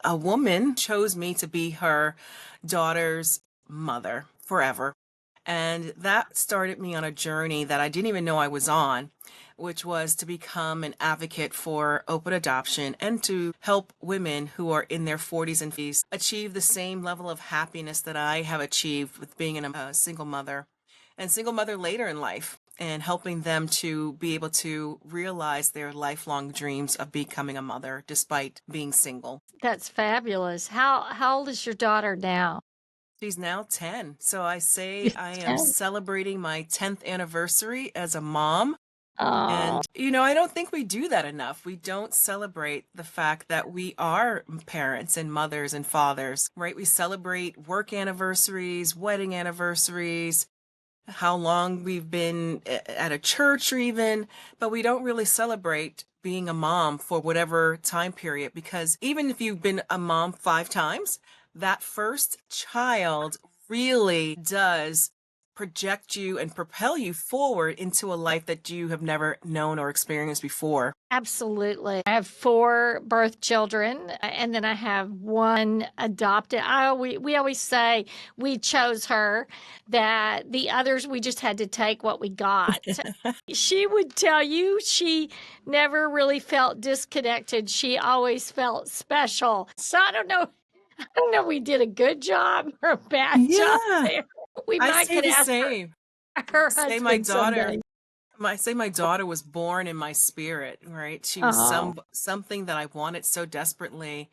a woman chose me to be her daughter's mother forever. And that started me on a journey that I didn't even know I was on, which was to become an advocate for open adoption and to help women who are in their 40s and 50s achieve the same level of happiness that I have achieved with being a single mother and single mother later in life, and helping them to be able to realize their lifelong dreams of becoming a mother despite being single. That's fabulous. How old is your daughter now? She's now 10. So I say She's I am 10. celebrating my 10th anniversary as a mom. Oh, And, I don't think we do that enough. We don't celebrate the fact that we are parents and mothers and fathers, right? We celebrate work anniversaries, wedding anniversaries, how long we've been at a church or even, but we don't really celebrate being a mom for whatever time period, because even if you've been a mom 5 times, that first child really does project you and propel you forward into a life that you have never known or experienced before. absolutely. I have 4 birth children, and then I have 1 adopted. We always say we chose her, that the others, we just had to take what we got. She would tell you she never really felt disconnected. She always felt special. So I don't know if we did a good job or a bad job Yeah, there. We I might say could the ask same. her Say my husband daughter someday. I say my daughter was born in my spirit, right? She was Oh, something that I wanted so desperately,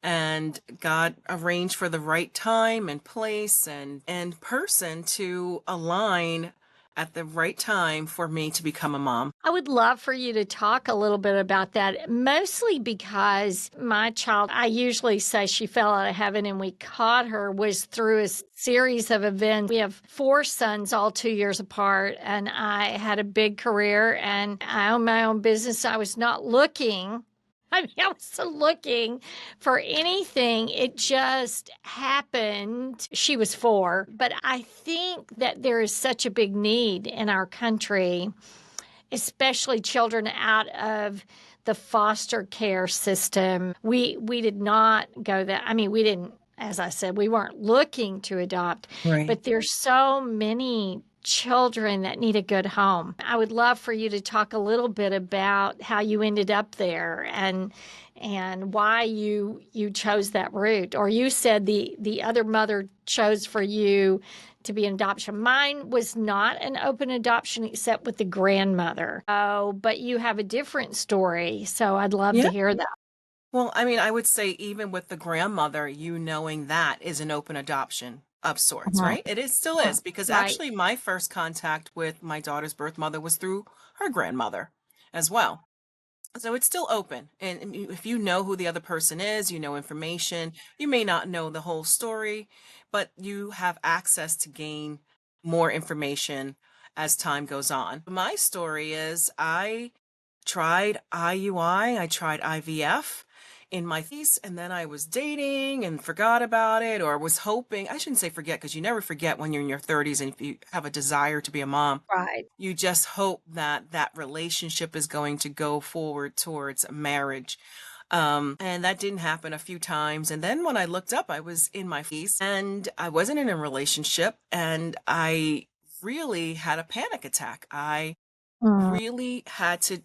and God arranged for the right time and place and person to align at the right time for me to become a mom. I would love for you to talk a little bit about that, mostly because my child, I usually say she fell out of heaven and we caught her, was through a series of events. We have 4 sons, all 2 years apart, and I had a big career and I own my own business. I was not looking. I mean, I wasn't looking for anything. It just happened. She was 4. But I think that there is such a big need in our country, especially children out of the foster care system. We did not go that. I mean, we didn't, as I said, we weren't looking to adopt, Right. but there's so many children that need a good home. I would love for you to talk a little bit about how you ended up there and why you chose that route. Or you said the other mother chose for you to be an adoption. Mine was not an open adoption except with the grandmother. Oh, but you have a different story, so I'd love Yeah. to hear that. Well, I mean, I would say even with the grandmother, knowing that is an open adoption of sorts, Mhm, right? It is still mhm. is, because Right. actually my first contact with my daughter's birth mother was through her grandmother as well. So it's still open. And if you know who the other person is, you know information, you may not know the whole story, but you have access to gain more information as time goes on. My story is I tried IUI, I tried IVF in my piece, and then I was dating and forgot about it, or was hoping. I shouldn't say forget, because you never forget when you're in your 30s and if you have a desire to be a mom. Right. You just hope that that relationship is going to go forward towards marriage. And that didn't happen a few times. And then when I looked up, I was in my piece and I wasn't in a relationship, and I really had a panic attack. I Mm, really had to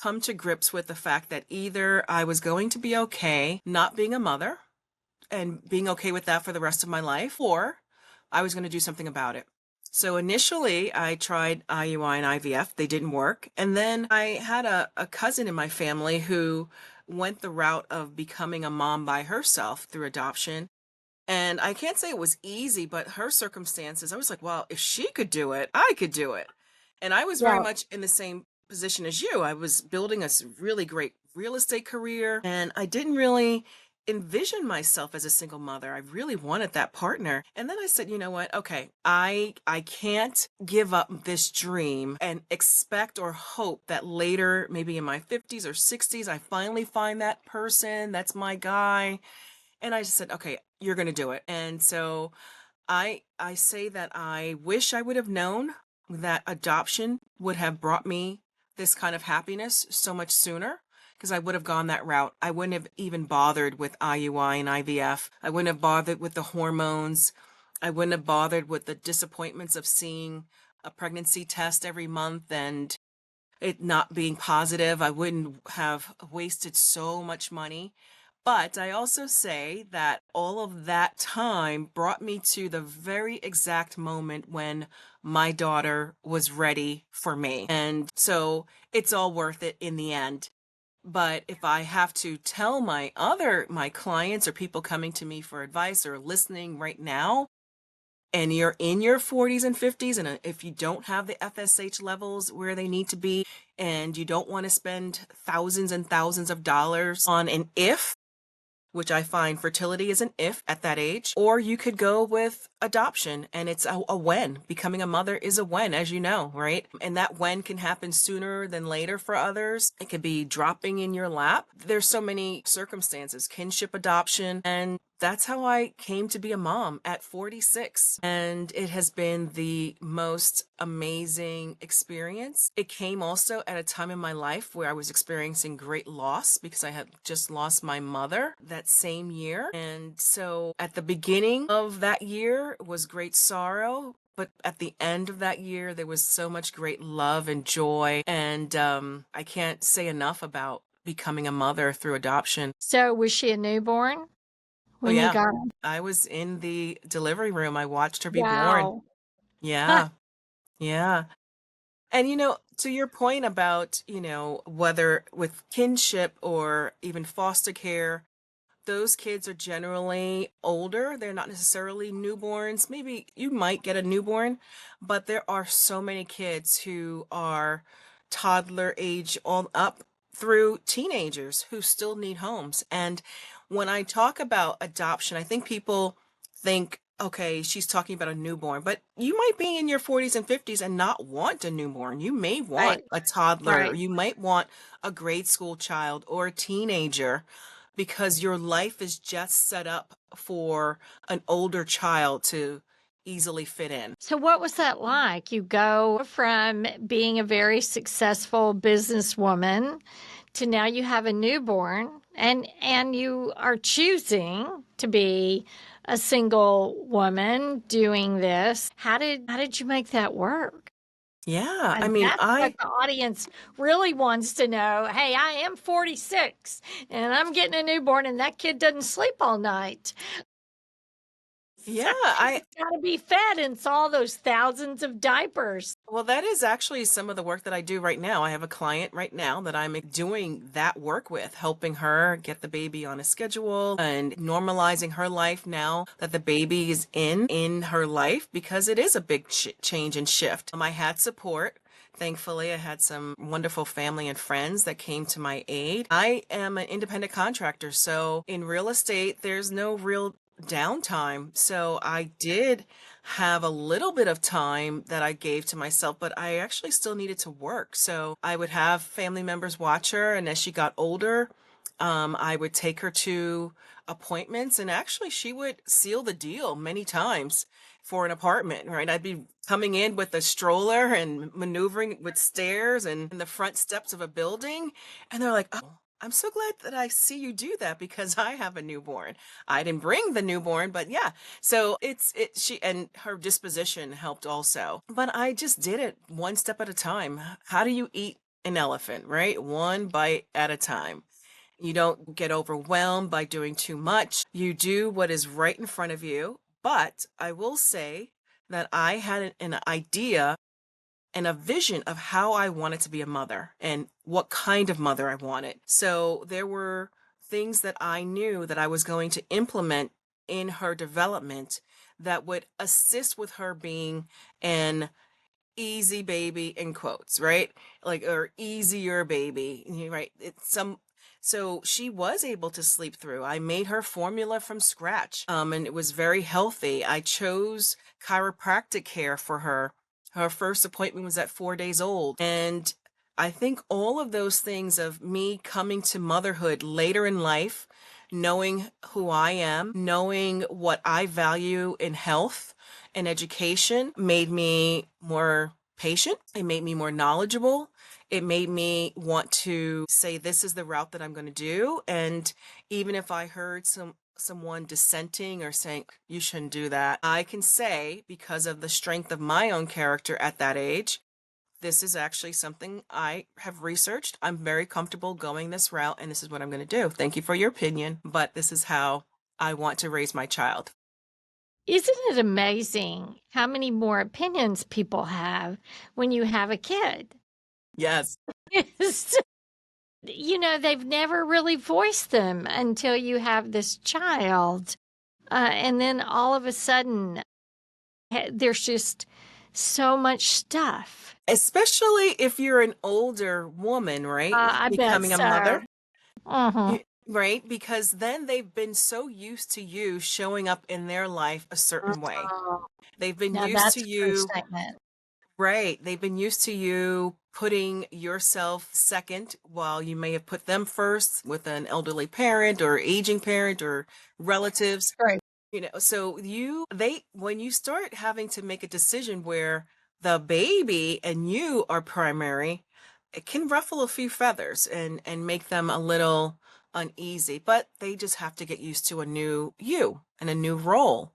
come to grips with the fact that either I was going to be okay not being a mother and being okay with that for the rest of my life, or I was going to do something about it. So initially, I tried IUI and IVF. They didn't work. And then I had a cousin in my family who went the route of becoming a mom by herself through adoption. And I can't say it was easy, but her circumstances, I was like, well, if she could do it, I could do it. And I was very yeah. much in the same position as you. I was building a really great real estate career, and I didn't really envision myself as a single mother. I really wanted that partner. And then I said, you know what? Okay, I can't give up this dream and expect or hope that later, maybe in my 50s or 60s, I finally find that person, that's my guy. And I just said, okay, you're going to do it. And so I say that I wish I would have known that adoption would have brought me this kind of happiness so much sooner, because I would have gone that route. I wouldn't have even bothered with IUI and IVF. I wouldn't have bothered with the hormones. I wouldn't have bothered with the disappointments of seeing a pregnancy test every month and it not being positive. I wouldn't have wasted so much money. But I also say that all of that time brought me to the very exact moment when my daughter was ready for me. And so it's all worth it in the end. But if I have to tell my clients or people coming to me for advice or listening right now, and you're in your 40s and 50s, and if you don't have the FSH levels where they need to be, and you don't want to spend thousands and thousands of dollars on an if, which I find fertility is an if at that age, or you could go with adoption and it's a when. Becoming a mother is a when, as you know, right? And that when can happen sooner than later for others. It could be dropping in your lap. There's so many circumstances, kinship adoption, and that's how I came to be a mom at 46. And it has been the most amazing experience. It came also at a time in my life where I was experiencing great loss because I had just lost my mother that same year. And so at the beginning of that year was great sorrow. But at the end of that year, there was so much great love and joy. And I can't say enough about becoming a mother through adoption. So was she a newborn Oh, when you yeah. got her? I was in the delivery room. I watched her be born. Wow. Yeah. Yeah. And, to your point about, whether with kinship or even foster care, those kids are generally older. They're not necessarily newborns. Maybe you might get a newborn, but there are so many kids who are toddler age on up through teenagers who still need homes. And when I talk about adoption, I think people think, okay, she's talking about a newborn, but you might be in your 40s and 50s and not want a newborn. You may want Right. a toddler, or Right. you might want a grade school child or a teenager because your life is just set up for an older child to easily fit in. So what was that like? You go from being a very successful businesswoman to now you have a newborn and you are choosing to be a single woman doing this. How did you make that work? Yeah, I And mean, that's what the audience really wants to know. Hey, I am 46 and I'm getting a newborn and that kid doesn't sleep all night. yeah, So it's got to be fed and it's all those thousands of diapers. well, that is actually some of the work that I do right now. I have a client right now that I'm doing that work with, helping her get the baby on a schedule and normalizing her life now that the baby is in her life, because it is a big change and shift. I had support. Thankfully, I had some wonderful family and friends that came to my aid. I am an independent contractor, so in real estate, there's no real downtime. So I did have a little bit of time that I gave to myself, but I actually still needed to work. So I would have family members watch her, and as she got older, I would take her to appointments, and actually she would seal the deal many times for an apartment, right? I'd be coming in with a stroller and maneuvering with stairs and the front steps of a building, and they're like, "Oh, I'm so glad that I see you do that because I have a newborn." I didn't bring the newborn, but yeah. So she, and her disposition helped also. But I just did it one step at a time. How do you eat an elephant, right? One bite at a time. You don't get overwhelmed by doing too much. You do what is right in front of you. But I will say that I had an idea and a vision of how I wanted to be a mother and what kind of mother I wanted. So there were things that I knew that I was going to implement in her development that would assist with her being an easy baby in quotes, right? Like, or easier baby, right? It's some, so she was able to sleep through. I made her formula from scratch, and it was very healthy. I chose chiropractic care for her. Her first appointment was at 4 days old. And I think all of those things of me coming to motherhood later in life, knowing who I am, knowing what I value in health and education, made me more patient. It made me more knowledgeable. It made me want to say, this is the route that I'm going to do. And even if I heard someone dissenting or saying you shouldn't do that, I can say, because of the strength of my own character at that age, this is actually something I have researched. I'm very comfortable going this route, and this is what I'm going to do. Thank you for your opinion, but this is how I want to raise my child. Isn't it amazing how many more opinions people have when you have a kid? Yes. They've never really voiced them until you have this child. And then all of a sudden, there's just so much stuff. Especially if you're an older woman, right? I bet Becoming a so. mother, Mhm. right? Because then they've been so used to you showing up in their life a certain way. Oh, They've been now used to that's a true you, statement. right? They've been used to you putting yourself second while you may have put them first with an elderly parent or aging parent or relatives. True. So when you start having to make a decision where the baby and you are primary, it can ruffle a few feathers and make them a little uneasy, but they just have to get used to a new you and a new role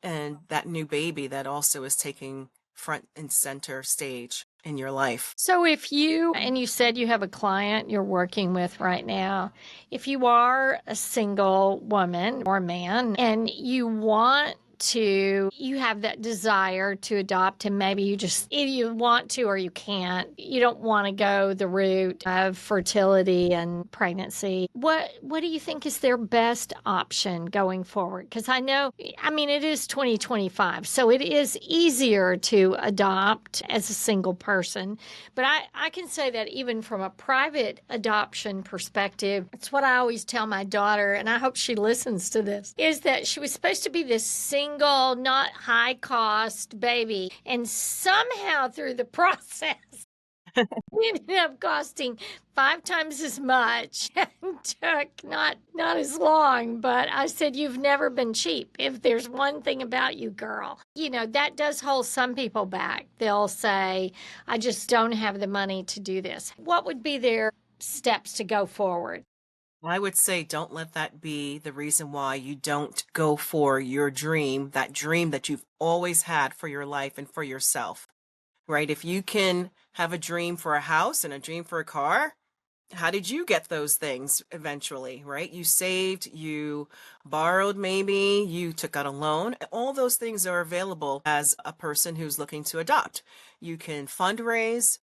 and that new baby that also is taking front and center stage in your life. So if you said you have a client you're working with right now, if you are a single woman or man and you have that desire to adopt, and maybe either you want to or you can't, you don't want to go the route of fertility and pregnancy. What do you think is their best option going forward? Because I mean, it is 2025, so it is easier to adopt as a single person. But I can say that even from a private adoption perspective, it's what I always tell my daughter, and I hope she listens to this, is that she was supposed to be this single, not high cost baby. And somehow through the process, it ended up costing 5 times as much and took not as long. But I said, you've never been cheap. If there's one thing about you, girl, that does hold some people back. They'll say, I just don't have the money to do this. What would be their steps to go forward? I would say don't let that be the reason why you don't go for your dream, that dream that you've always had for your life and for yourself, right? If you can have a dream for a house and a dream for a car, how did you get those things eventually, right? You saved, you borrowed, maybe you took out a loan. All those things are available as a person who's looking to adopt. You can fundraise,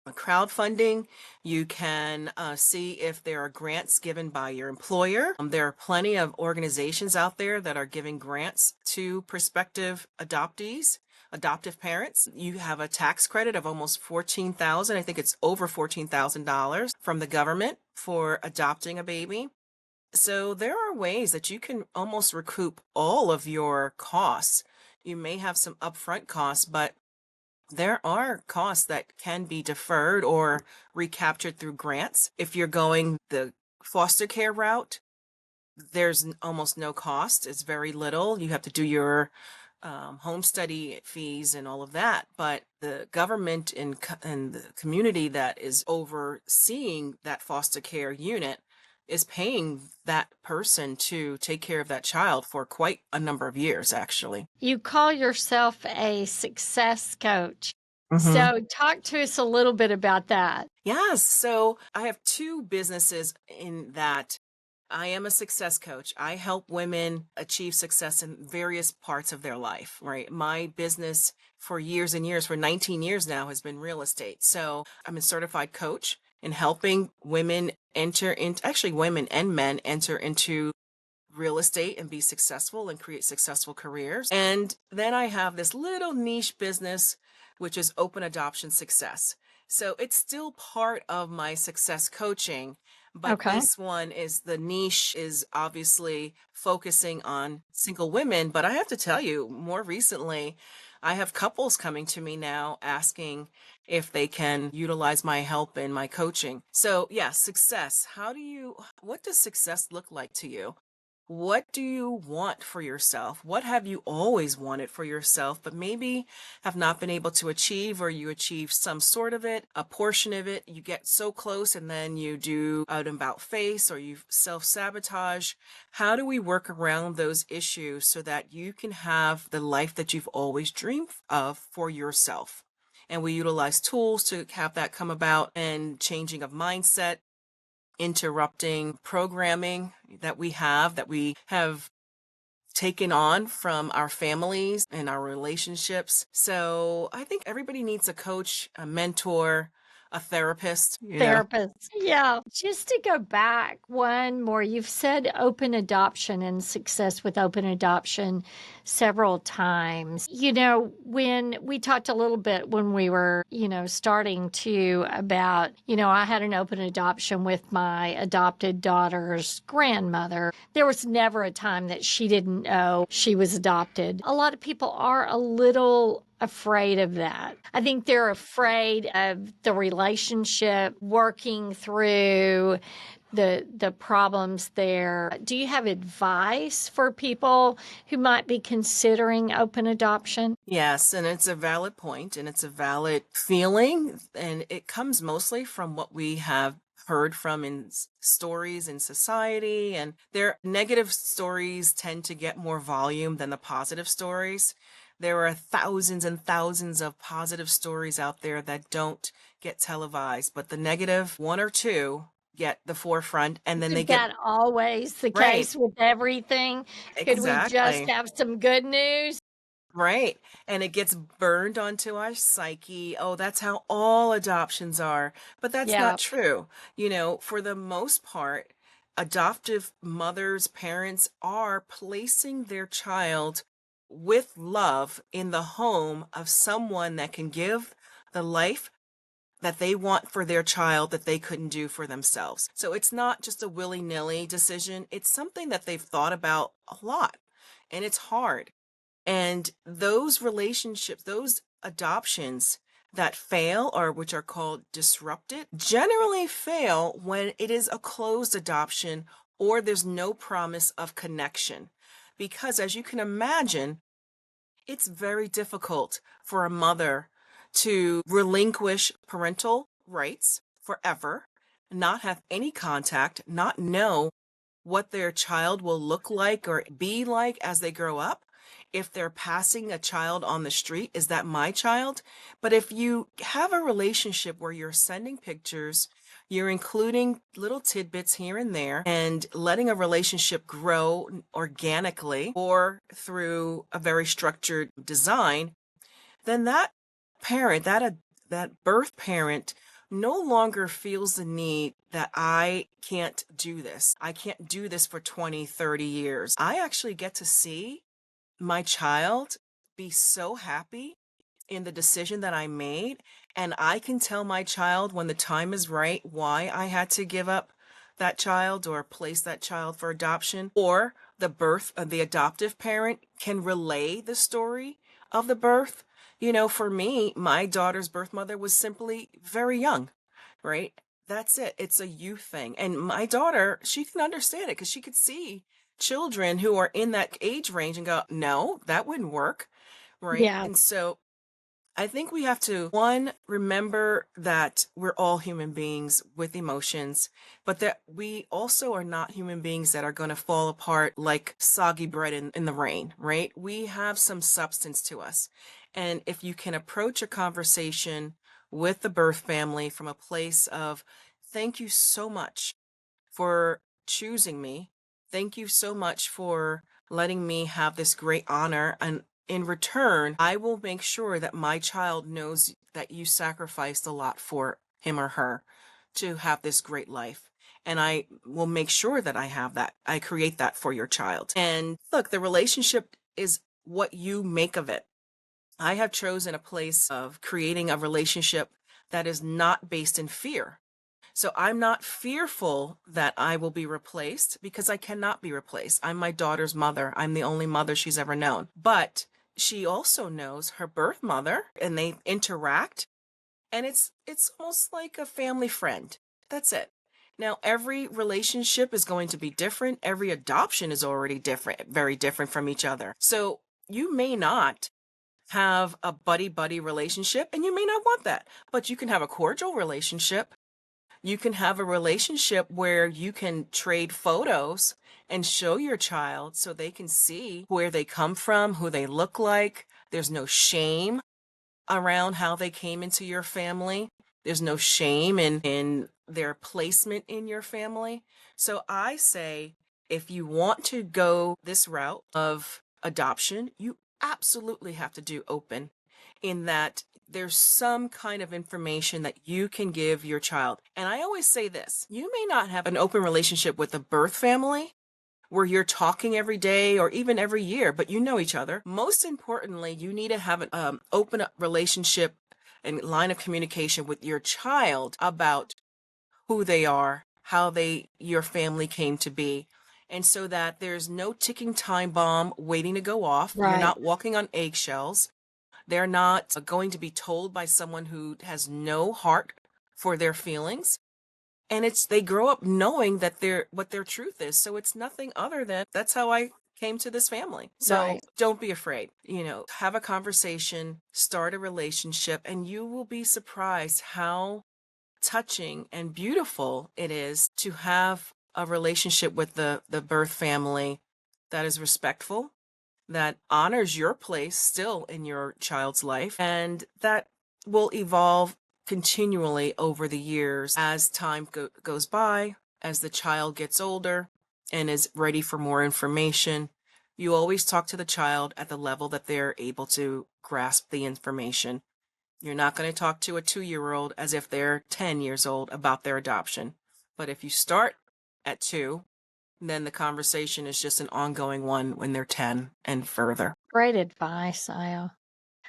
crowdfunding. You can see if there are grants given by your employer. There are plenty of organizations out there that are giving grants to prospective adoptees, adoptive parents. You have a tax credit of almost 14,000. I think it's over $14,000 from the government for adopting a baby. So there are ways that you can almost recoup all of your costs. You may have some upfront costs, but there are costs that can be deferred or recaptured through grants. If you're going the foster care route, there's almost no cost. It's very little. You have to do your home study fees and all of that. But the government and the community that is overseeing that foster care unit is paying that person to take care of that child for quite a number of years, actually. You call yourself a success coach. Mm-hmm. So, talk to us a little bit about that. Yes. So I have two businesses in that I am a success coach. I help women achieve success in various parts of their life, right? My business for years and years, for 19 years now, has been real estate. So I'm a certified coach in helping women actually women and men enter into real estate and be successful and create successful careers. And then I have this little niche business, which is open adoption success. So it's still part of my success coaching, but Okay. this one is the niche is obviously focusing on single women. But I have to tell you, more recently, I have couples coming to me now asking if they can utilize my help in my coaching. So, yeah, success. What does success look like to you? What do you want for yourself? What have you always wanted for yourself, but maybe have not been able to achieve, or you achieve some sort of it, a portion of it, you get so close and then you do out and about face or you self sabotage? How do we work around those issues so that you can have the life that you've always dreamed of for yourself? And we utilize tools to have that come about, and changing of mindset, interrupting programming that we have taken on from our families and our relationships. So I think everybody needs a coach, a mentor, a therapist. Therapists. Yeah. Just to go back one more, you've said open adoption and success with open adoption several times. When we talked a little bit when we were, starting to about, I had an open adoption with my adopted daughter's grandmother. There was never a time that she didn't know she was adopted. A lot of people are a little afraid of that. I think they're afraid of the relationship working through the problems there. Do you have advice for people who might be considering open adoption? Yes, and it's a valid point and it's a valid feeling, and it comes mostly from what we have heard from in stories in society, and their negative stories tend to get more volume than the positive stories. There are thousands and thousands of positive stories out there that don't get televised, but the negative one or two get the forefront, and then they Isn't get that always the right. case with everything? Could we just Exactly. have some good news? Right. And it gets burned onto our psyche. Oh, that's how all adoptions are. But that's not Yeah. true. For the most part, adoptive mothers, parents are placing their child with love in the home of someone that can give the life that they want for their child that they couldn't do for themselves. So it's not just a willy-nilly decision. It's something that they've thought about a lot. And it's hard. And those relationships, those adoptions that fail, or which are called disrupted, generally fail when it is a closed adoption or there's no promise of connection. Because as you can imagine, it's very difficult for a mother to relinquish parental rights forever, not have any contact, not know what their child will look like or be like as they grow up. If they're passing a child on the street, is that my child? But if you have a relationship where you're sending pictures, you're including little tidbits here and there, and letting a relationship grow organically or through a very structured design, then that parent, that birth parent, no longer feels the need that I can't do this. I can't do this for 20, 30 years. I actually get to see my child be so happy in the decision that I made. And I can tell my child when the time is right why I had to give up that child or place that child for adoption, or the adoptive parent can relay the story of the birth. For me, my daughter's birth mother was simply very young, right? That's it. It's a youth thing. And my daughter, she can understand it because she could see children who are in that age range and go, no, that wouldn't work. Right. Yeah. And so I think we have to, one, remember that we're all human beings with emotions, but that we also are not human beings that are going to fall apart like soggy bread in the rain, right? We have some substance to us. And if you can approach a conversation with the birth family from a place of, thank you so much for choosing me. Thank you so much for letting me have this great honor. And in return, I will make sure that my child knows that you sacrificed a lot for him or her to have this great life. And I will make sure that I have that. I create that for your child. And look, the relationship is what you make of it. I have chosen a place of creating a relationship that is not based in fear. So I'm not fearful that I will be replaced because I cannot be replaced. I'm my daughter's mother. I'm the only mother she's ever known. But she also knows her birth mother and they interact, and it's almost like a family friend. That's it. Now, every relationship is going to be different. Every adoption is already different, very different from each other. So you may not have a buddy buddy relationship, and you may not want that, but you can have a cordial relationship. You can have a relationship where you can trade photos and show your child so they can see where they come from, who they look like. There's no shame around how they came into your family. There's no shame in their placement in your family. So I say, if you want to go this route of adoption, you absolutely have to do open, in that there's some kind of information that you can give your child. And I always say this: you may not have an open relationship with the birth family where you're talking every day or even every year, but you know each other. Most importantly, you need to have an open up relationship and line of communication with your child about who they are, how your family came to be. And so that there's no ticking time bomb waiting to go off. You're Right. not walking on eggshells. They're not going to be told by someone who has no heart for their feelings. And they grow up knowing that what their truth is. So it's nothing other than, that's how I came to this family. So Right. don't be afraid. Have a conversation, start a relationship, and you will be surprised how touching and beautiful it is to have a relationship with the birth family that is respectful, that honors your place still in your child's life, and that will evolve continually over the years as time goes by, as the child gets older and is ready for more information. You always talk to the child at the level that they're able to grasp the information. You're not going to talk to a 2-year-old as if they're 10 years old about their adoption. But if you start at 2, then the conversation is just an ongoing one when they're 10 and further. Great advice, Aya.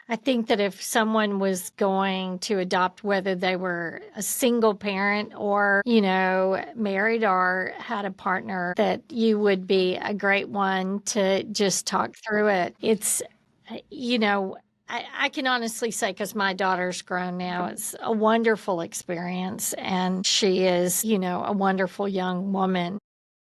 I think that if someone was going to adopt, whether they were a single parent or, married or had a partner, that you would be a great one to just talk through it. It's, you know, I can honestly say, because my daughter's grown now, it's a wonderful experience. And she is, a wonderful young woman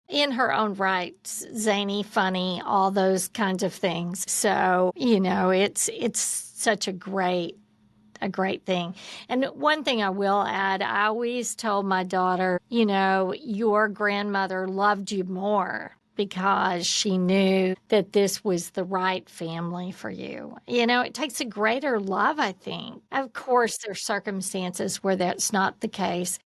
in her own right, zany, funny, all those kinds of things. So, it's such a great thing. And one thing I will add, I always told my daughter, your grandmother loved you more because she knew that this was the right family for you. It takes a greater love, I think. Of course, there's circumstances where that's not the case.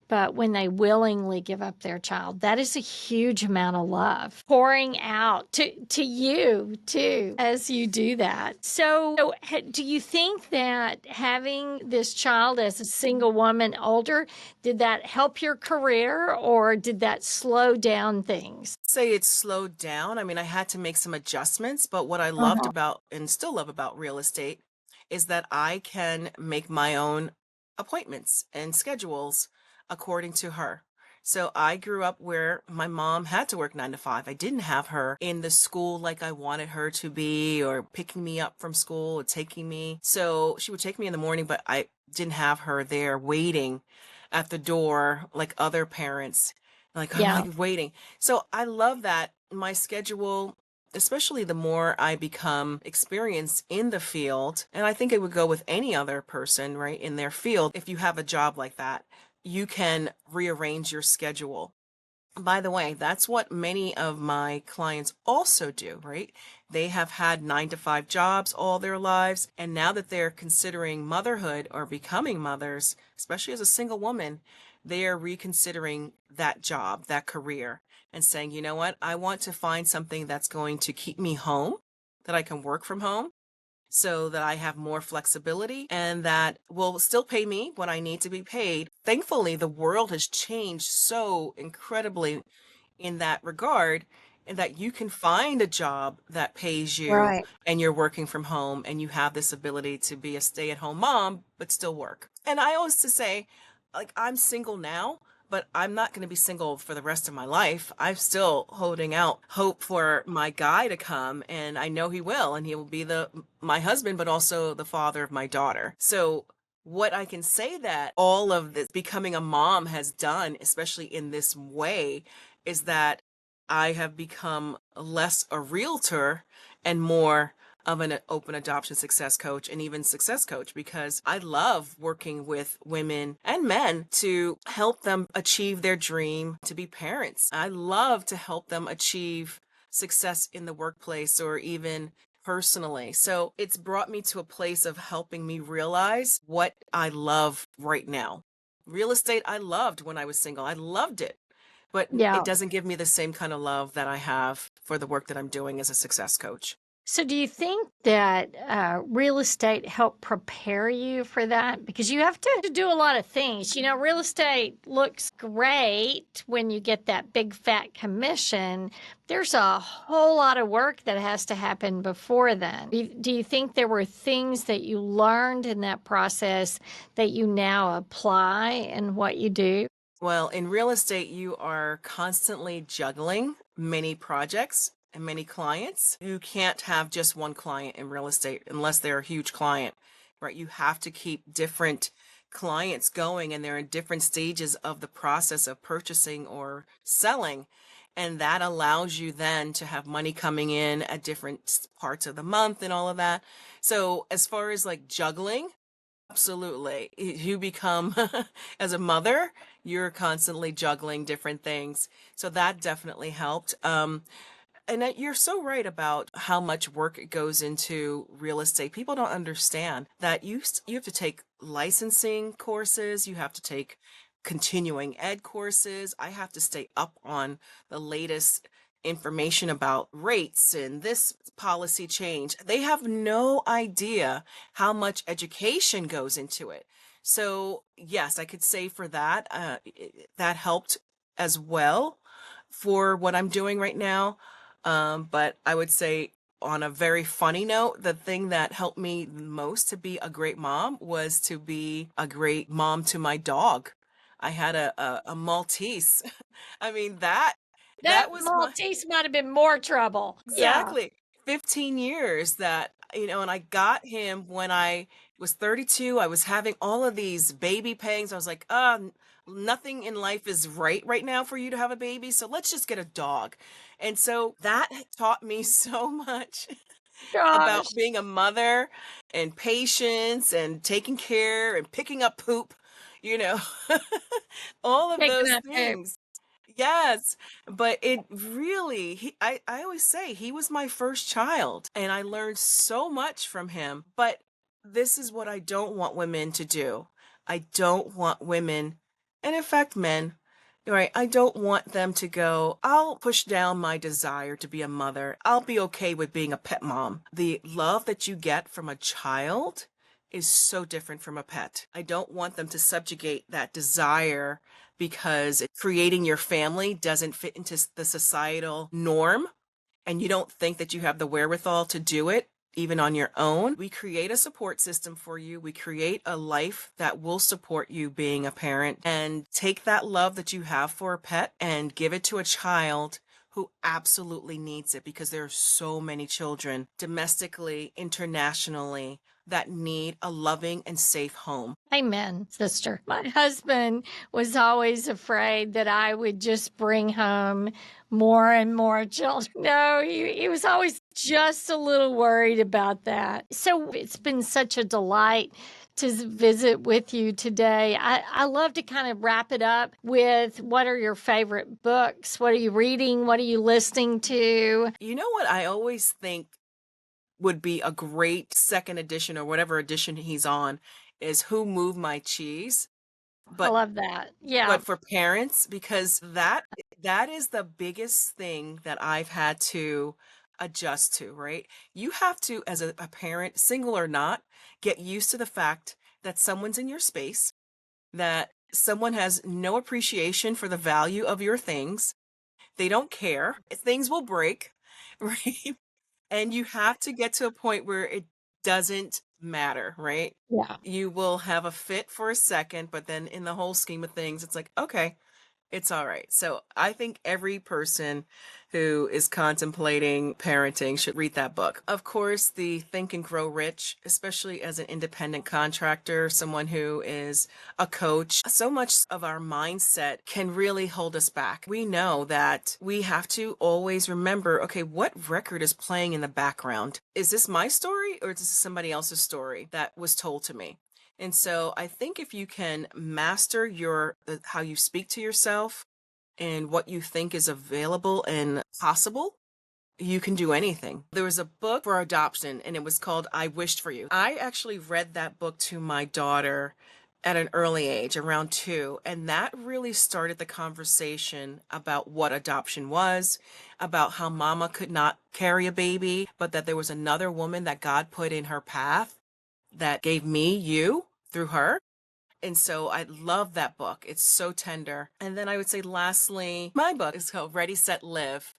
But when they willingly give up their child, that is a huge amount of love pouring out to you too as you do that. So, do you think that having this child as a single woman older, did that help your career or did that slow down things? Say it's slowed down. I mean, I had to make some adjustments, but what I loved Uh-huh. about and still love about real estate is that I can make my own appointments and schedules according to her. So I grew up where my mom had to work 9 to 5. I didn't have her in the school like I wanted her to be, or picking me up from school or taking me. So she would take me in the morning, but I didn't have her there waiting at the door like other parents. Like, I'm Yeah. like waiting. So I love that my schedule, especially the more I become experienced in the field, and I think it would go with any other person, right, in their field. If you have a job like that, you can rearrange your schedule. By the way, that's what many of my clients also do, right? They have had 9 to 5 jobs all their lives. And now that they're considering motherhood or becoming mothers, especially as a single woman, they are reconsidering that job, that career, and saying, you know what? I want to find something that's going to keep me home, that I can work from home, so that I have more flexibility and that will still pay me what I need to be paid. Thankfully, the world has changed so incredibly in that regard, and that you can find a job that pays you Right. and you're working from home and you have this ability to be a stay-at-home mom but still work. And I always to say, like, I'm single now, but I'm not going to be single for the rest of my life. I'm still holding out hope for my guy to come, and I know he will, and he will be my husband but also the father of my daughter. So what I can say that all of this becoming a mom has done, especially in this way, is that I have become less a realtor and more of an open adoption success coach and even success coach, because I love working with women and men to help them achieve their dream to be parents. I love to help them achieve success in the workplace or even personally. So it's brought me to a place of helping me realize what I love right now. Real estate, I loved when I was single. I loved it, but it Yeah. doesn't give me the same kind of love that I have for the work that I'm doing as a success coach. So, do you think that real estate helped prepare you for that? Because you have to do a lot of things. Real estate looks great when you get that big fat commission. There's a whole lot of work that has to happen before then. Do you think there were things that you learned in that process that you now apply in what you do? Well, in real estate, you are constantly juggling many projects and many clients. You can't have just one client in real estate unless they're a huge client, right? You have to keep different clients going, and they're in different stages of the process of purchasing or selling. And that allows you then to have money coming in at different parts of the month and all of that. So, as far as like juggling, absolutely. You become, as a mother, you're constantly juggling different things. So that definitely helped. And you're so right about how much work it goes into real estate. People don't understand that you have to take licensing courses, you have to take continuing ed courses. I have to stay up on the latest information about rates and this policy change. They have no idea how much education goes into it. So, yes, I could say for that, that helped as well for what I'm doing right now. But I would say, on a very funny note, the thing that helped me most to be a great mom was to be a great mom to my dog. I had a Maltese. I mean, that That was my Maltese might have been more trouble. Yeah. exactly 15 years that, and I got him when I was 32. I was having all of these baby pangs. I was like, nothing in life is right now for you to have a baby, so let's just get a dog. And so that taught me so much about Gosh. being a mother and patience and taking care and picking up poop, you know, all of Taking those that poop. things. Yes, but it really, I always say he was my first child and I learned so much from him. But this is what I don't want women to do. I don't want women, and in fact, men, right? I don't want them to go, I'll push down my desire to be a mother. I'll be okay with being a pet mom. The love that you get from a child is so different from a pet. I don't want them to subjugate that desire because creating your family doesn't fit into the societal norm and you don't think that you have the wherewithal to do it even on your own. We create a support system for you. We create a life that will support you being a parent, and take that love that you have for a pet and give it to a child who absolutely needs it, because there are so many children domestically, internationally, that need a loving and safe home. Amen, sister. My husband was always afraid that I would just bring home more and more children. No, he was always just a little worried about that. So it's been such a delight to visit with you today. I love to kind of wrap it up with, what are your favorite books? What are you reading? What are you listening to? You know what I always think would be a great second edition, or whatever edition he's on, is Who Moved My Cheese? I But love that. Yeah. for parents, because that is the biggest thing that I've had to adjust to, right? You have to, as a parent, single or not, get used to the fact that someone's in your space, that someone has no appreciation for the value of your things. They don't care. Things will break, right? And you have to get to a point where it doesn't matter, right? Yeah. You will have a fit for a second, but then in the whole scheme of things, it's like, okay, It's all right. So I think every person who is contemplating parenting should read that book. Of course, the Think and Grow Rich, especially as an independent contractor, someone who is a coach, so much of our mindset can really hold us back. We know that we have to always remember, okay, what record is playing in the background? Is this my story or is this somebody else's story that was told to me? And so I think if you can master how you speak to yourself and what you think is available and possible, you can do anything. There was a book for adoption and it was called I Wished for You. I actually read that book to my daughter at an early age, around 2, and that really started the conversation about what adoption was, about how mama could not carry a baby, but that there was another woman that God put in her path that gave me you through her. And so I love that book. It's so tender. And then I would say, lastly, my book is called Ready, Set, Live: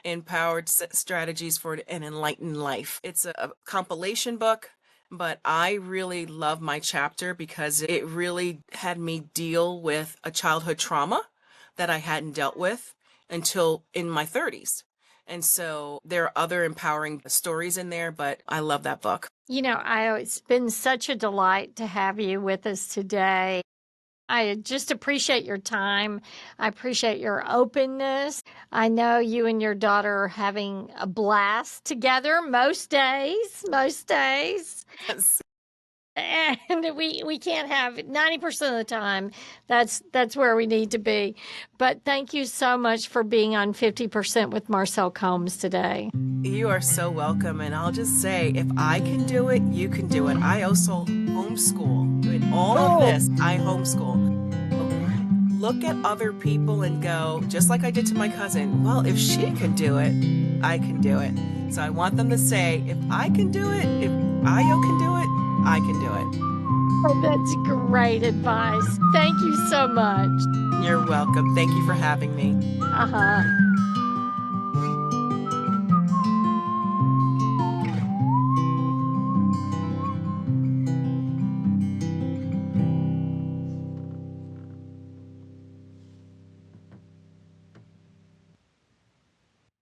Empowered Strategies for an Enlightened Life. It's a compilation book, but I really love my chapter because it really had me deal with a childhood trauma that I hadn't dealt with until in my 30s. And so there are other empowering stories in there, but I love that book. It's been such a delight to have you with us today. I just appreciate your time. I appreciate your openness. I know you and your daughter are having a blast together most days, most days. Yes. And we can't have 90% of the time. That's where we need to be. But thank you so much for being on 50% with Marcylle Combs today. You are so welcome. And I'll just say, if I can do it, you can do it. I also homeschool. In all of this, I homeschool. Look at other people and go, just like I did to my cousin, well, if she can do it, I can do it. So I want them to say, if I can do it, if Ayo can do it, I can do it. Oh, that's great advice. Thank you so much. You're welcome. Thank you for having me. Uh-huh.